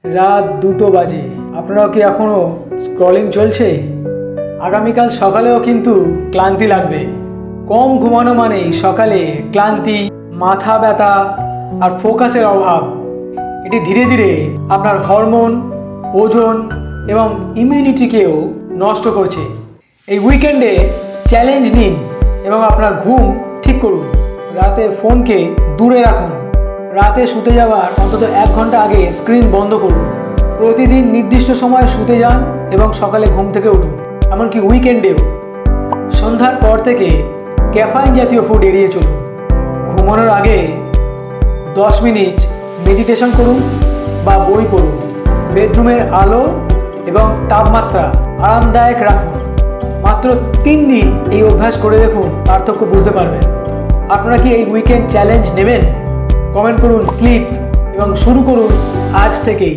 রাত 2টো বাজে। আপনারাও কি এখনও স্ক্রলিং চলছে? আগামীকাল সকালেও কিন্তু ক্লান্তি লাগবে। কম ঘুমানো মানেই সকালে ক্লান্তি, মাথা ব্যথা আর ফোকাসের অভাব। এটি ধীরে ধীরে আপনার হরমোন, ওজন এবং ইমিউনিটিকেও নষ্ট করছে। এই উইকেন্ডে চ্যালেঞ্জ নিন এবং আপনার ঘুম ঠিক করুন। রাতে ফোনকে দূরে রাখুন। রাতে শুতে যাওয়ার অন্তত 1 ঘন্টা আগে স্ক্রিন বন্ধ করুন। প্রতিদিন নির্দিষ্ট সময়ে শুতে যান এবং সকালে ঘুম থেকে উঠুন। এমনকি উইকেন্ডেও সন্ধ্যার পর থেকে ক্যাফাইন জাতীয় ফুড এড়িয়ে চলুন। ঘুমানোর আগে 10 মিনিট মেডিটেশন করুন বা বই পড়ুন। বেডরুমের আলো এবং তাপমাত্রা আরামদায়ক রাখুন। মাত্র 3 দিন এই অভ্যাস করে দেখুন, পার্থক্য বুঝতে পারবেন। আপনারা কি এই উইকেন্ড চ্যালেঞ্জ নেবেন? কমেন্ট করুন স্লিপ এবং শুরু করুন আজ থেকেই।